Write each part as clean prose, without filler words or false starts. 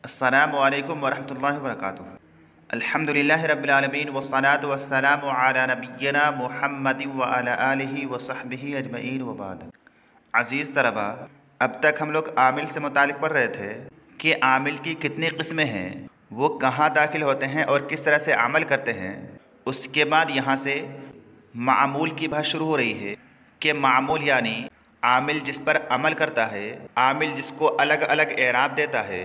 अस्सलामु अलैकुम वरहमतुल्लाहि वबरकातुहू। अल्हम्दुलिल्लाहि रब्बिल आलमीन वस्सलातु वस्सलामु अला नबिय्यिना मुहम्मदिन व अला आलिहि व सहबिहि अजमईन व बाद। अज़ीज़ तलबा, अब तक हम लोग आमिल से मुतालिक पढ़ रहे थे कि आमिल की कितनी किस्में हैं, वो कहाँ दाखिल होते हैं और किस तरह से अमल करते हैं। उसके बाद यहाँ से मामूल की बात शुरू हो रही है कि मामूल यानी आमिल जिस पर अमल करता है, आमिल जिसको अलग अलग एराब देता है,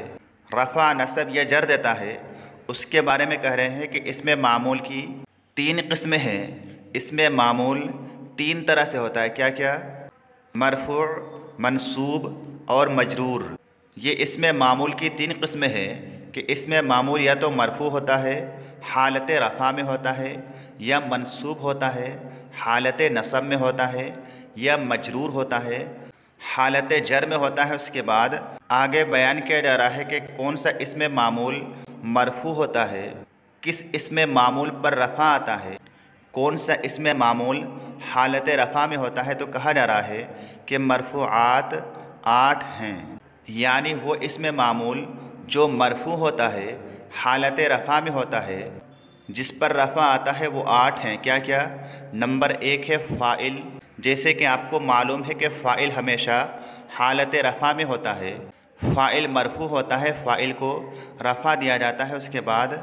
रफ़ा नसब या जर देता है, उसके बारे में कह रहे हैं कि इसमें मामूल की तीन किस्में हैं। इसमें मामूल तीन तरह से होता है। क्या क्या? मरफू, मंसूब और मजरूर। ये इसमें मामूल की तीन किस्में हैं कि इसमें मामूल या तो मरफू होता है, हालत रफ़ा में होता है, या मंसूब होता है, हालत नसब में होता है, या मजरूर होता है, हालत जर में होता है। उसके बाद आगे बयान किया जा रहा है कि कौन सा इसमें मामूल मरफू होता है, किस इसमें मामूल पर रफ़ा आता है, कौन सा इसमें मामूल हालत रफ़ा में होता है। तो कहा जा रहा है कि मरफूआत 8 हैं, यानी वो इसमें मामूल जो मरफू होता है, हालत रफ़ा में होता है, जिस पर रफ़ा आता है, वो 8 हैं। क्या क्या? नंबर 1 है फ़ाइल। जैसे कि आपको मालूम है कि फ़ाइल हमेशा हालत रफ़ा में होता है। फ़ाइल मरफू होता है, फ़ाइल को रफ़ा दिया जाता है। उसके बाद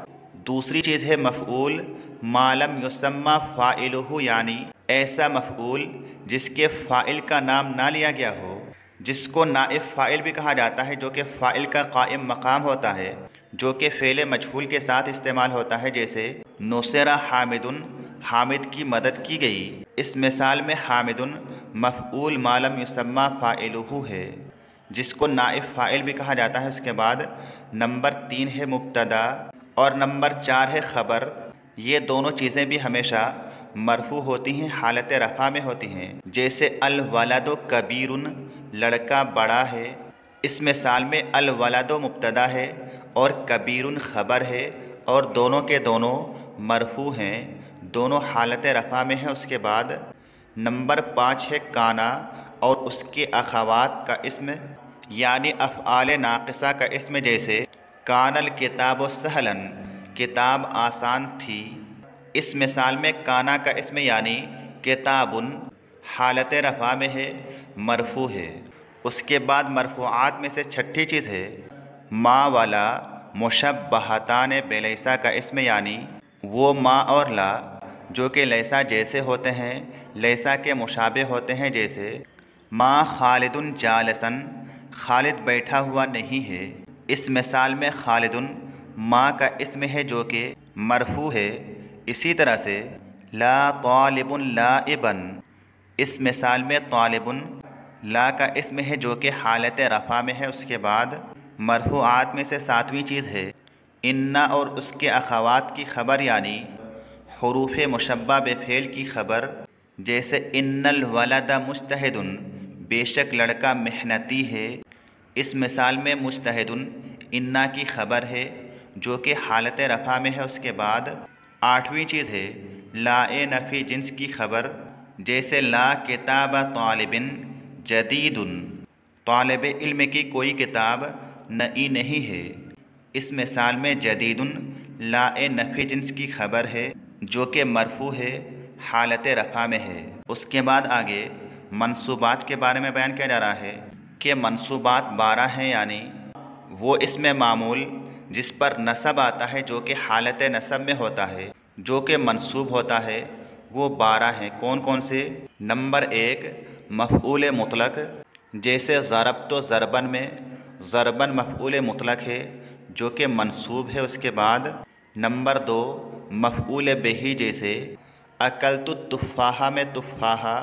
दूसरी चीज़ है मफ़ऊल, मालम युसम्मा फ़ाइलुहु, यानी ऐसा मफ़ऊल जिसके फ़ाइल का नाम ना लिया गया हो, जिसको नाइब फ़ाइल भी कहा जाता है, जो कि फ़ाइल का कायम मकाम होता है, जो कि फ़ेल मजहूल के साथ इस्तेमाल होता है। जैसे नुसरा हामिदुन, हामिद की मदद की गई। इस मिसाल में हामिदुन मफ़ऊल मालम युसम्मा फ़ाइलुहु है, जिसको नाइब फ़ाइल भी कहा जाता है। उसके बाद नंबर 3 है मुब्तदा और नंबर 4 है ख़बर। ये दोनों चीज़ें भी हमेशा मरफू होती हैं, हालत रफ़ा में होती हैं। जैसे अल वलदो कबीरुन, लड़का बड़ा है। इस मिसाल में अल वलदो मुब्तदा है और कबीरुन ख़बर है, और दोनों के दोनों मरफू हैं, दोनों हालत रफ़ा में है। उसके बाद नंबर 5 है काना और उसके अख़वात का इस्म, यानी अफ़आल नाक़िसा का इस्म। जैसे कानल किताब सहलन, किताब आसान थी। इस मिसाल में काना का इस्म यानी किताबुन हालत रफ़ा में है, मरफू है। उसके बाद मरफूआत में से छठी चीज़ है मा वाला मुशब्बहतान बेलैसा का इस्म, यानी वो मा और ला जो कि लैसा जैसे होते हैं, लैसा के मुशाबे होते हैं। जैसे मा खालिदुन जालसन, खालिद बैठा हुआ नहीं है। इस मिसाल में खालिदुन मा का इस्म है जो कि मरफू है। इसी तरह से ला तालिबुन लाइबन, इस मिसाल में तालिबुन ला का इस्म है जो कि हालत रफ़ा में है। उसके बाद मरफूआत में से 7वीं चीज़ है इन्ना और उसके अख़वात की ख़बर, यानी हुरूफ़ मुशब्बा बेफ़ेल की ख़बर। जैसे इन्नल वलदा मुज्तहिदुन, बेशक लड़का मेहनती है। इस मिसाल में मुज्तहिदुन इन्ना की ख़बर है जो कि हालत रफ़ा में है। उसके बाद 8वीं चीज़ है लाए नफ़ी जिन्स की ख़बर। जैसे ला किताब तालिबिन जदीदुन, तालिब इल्म की कोई किताब नई नहीं है। इस मिसाल में जदीदुन लाए नफ़ी जिन्स की ख़बर है जो कि मरफू है, हालत रफ़ा में है। उसके बाद आगे मंसूबात के बारे में बयान किया जा रहा है कि मंसूबात 12 हैं, यानी वो इसमें मामूल जिस पर नसब आता है, जो कि हालत नसब में होता है, जो कि मंसूब होता है, वो 12 हैं। कौन कौन से? नंबर 1 मफ़ऊल मुतलक। जैसे ज़रब तो ज़रबन में ज़रबन मफ़ऊल मुतलक है जो कि मंसूब है। उसके बाद नंबर 2 मफ़ऊल बिही। जैसे अकलतु तुफ़ाहा में तुफ़ाहा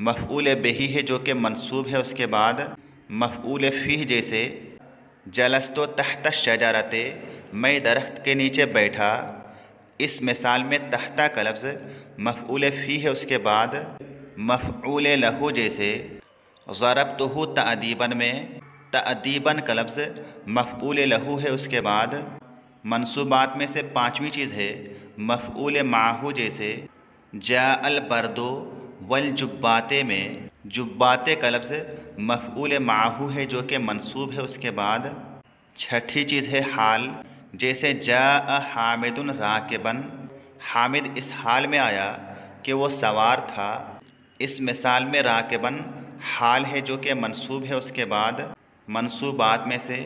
मफ़ऊल बिही है जो कि मंसूब है। उसके बाद मफ़ऊल फ़ीह। जैसे जलस्तो तहत शजरते, मैं दरख्त के नीचे बैठा। इस मिसाल में तहता का लफ्ज़ मफ़ऊल फ़ीह है। उसके बाद मफ़ऊल लहू। जैसे ज़रबतुहु तअदीबन में तअदीबन का लफ्ज़ मफ़ऊल लहू है। उसके बाद मंसूबात में से 5वीं चीज़ है मफ़ऊल माहू। जैसे जाअल बर्दो वल जुब्बाते में जुब्बाते का लफ्ज़ मफ़ऊल माहू है जो कि मंसूब है। उसके बाद छठी चीज़ है हाल, जैसे जा हामिदुन राकिबन, हामिद इस हाल में आया कि वो सवार था। इस मिसाल में राकिबन हाल है जो कि मंसूब है, उसके बाद मंसूबात में से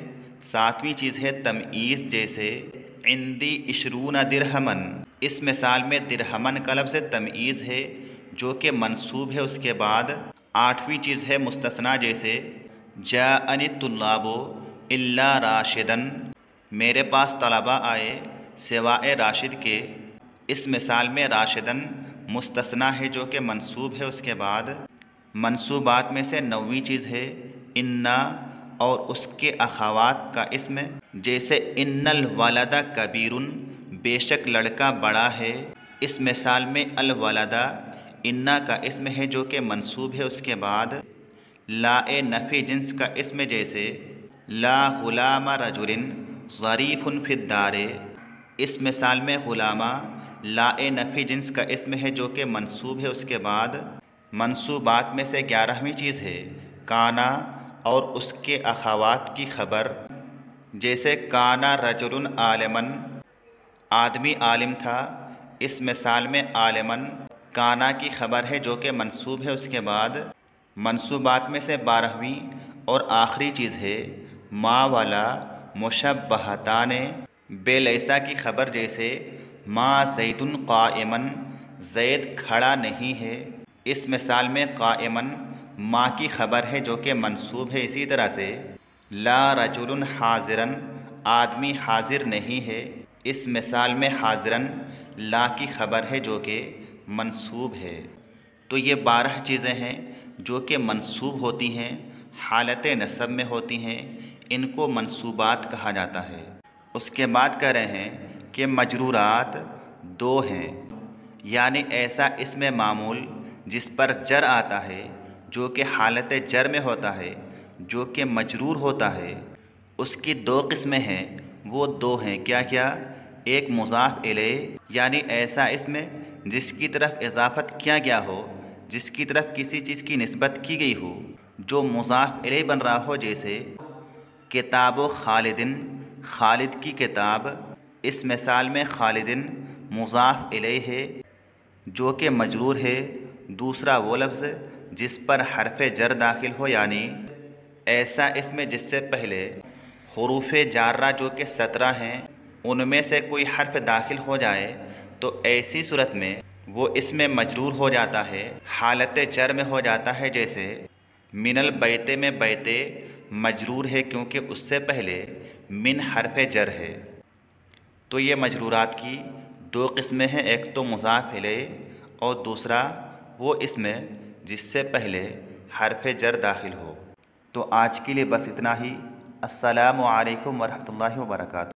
सातवीं चीज़ है तमईज़, जैसे इंदी इशरून दिरहमन। इस मिसाल में दिरहमन का लफ्ज़ तमईज़ है जो कि मंसूब है, उसके बाद आठवीं चीज़ है मुस्तस्ना, जैसे जाअनी तुल्लाबो इल्ला राशिदन, मेरे पास तलबा आए सिवाए राशिद के। इस मिसाल में राशिदन मुस्तस्ना है जो कि मंसूब है, उसके बाद मंसूबात में से नौवीं चीज़ है इन्ना और उसके अखावात का इसम, जैसे इन्नल वलदा कबीरुन, बेशक लड़का बड़ा है। इस मिसाल में अल वलदा इन्ना का इसम है जो कि मंसूब है, उसके बाद लाए नफ़ी जिन्स का इसम, जैसे ला गुलामा रजुलिन ज़रीफ़ुन फिद्दारे। इस मिसाल में गुलामा लाए नफ़ी जिन्स का इसम है जो कि मंसूब है, उसके बाद मंसूबात में से 11वीं चीज़ है काना और उसके अखावात की खबर, जैसे काना रजुलन आलिमन, आदमी आलिम था। इस मिसाल में आलिमन काना की खबर है जो कि मंसूब है, उसके बाद मंसूबात में से 12वीं और आखिरी चीज़ है मा वाला मुशब्बहतान बेलैसा की खबर, जैसे मा ज़ैदुन क़ाइमन, ज़ैद खड़ा नहीं है। इस मिसाल में क़ाइमन माँ की खबर है जो कि मंसूब है। इसी तरह से ला रजुलन हाज़िरन, आदमी हाजिर नहीं है। इस मिसाल में हाज़िरन ला की खबर है जो कि मंसूब है। तो ये 12 चीज़ें हैं जो कि मंसूब होती हैं, हालत नसब में होती हैं, इनको मंसूबात कहा जाता है। उसके बाद कह रहे हैं कि मजरूरात 2 हैं, यानी ऐसा इसमें मामूल जिस पर जर आता है जो कि हालत जर में होता है, जो कि मजरूर होता है, उसकी 2 किस्में हैं। वो 2 हैं क्या क्या? एक मुज़ाफ़ इलैह, यानी ऐसा इसमें जिसकी तरफ इजाफत किया गया हो, जिसकी तरफ किसी चीज़ की निस्बत की गई हो, जो मुज़ाफ़ इलैह बन रहा हो, जैसे किताब खालिदिन, खालिद की किताब। इस मिसाल में खालिदिन मुज़ाफ़ इलैह है जो कि मजरूर है। दूसरा वो लफ्ज़ जिस पर हरफ जर दाखिल हो, यानी ऐसा इसमें जिससे पहले हुरूफ जारा जो कि 17 हैं, उनमें से कोई हर्फ दाखिल हो जाए तो ऐसी सूरत में वो इसमें मजरूर हो जाता है, हालत जर में हो जाता है। जैसे मिनल बैते में बैते मजरूर है क्योंकि उससे पहले मिन हर्फ जर है। तो ये मजरूरात की 2 किस्में हैं, एक तो मुज़ाफ़ इलैह और दूसरा वो इसमें जिससे पहले हर्फ जर दाखिल हो। तो आज के लिए बस इतना ही। अस्सलामु अलैकुम वरहमतुल्लाहि वबरकातुहू।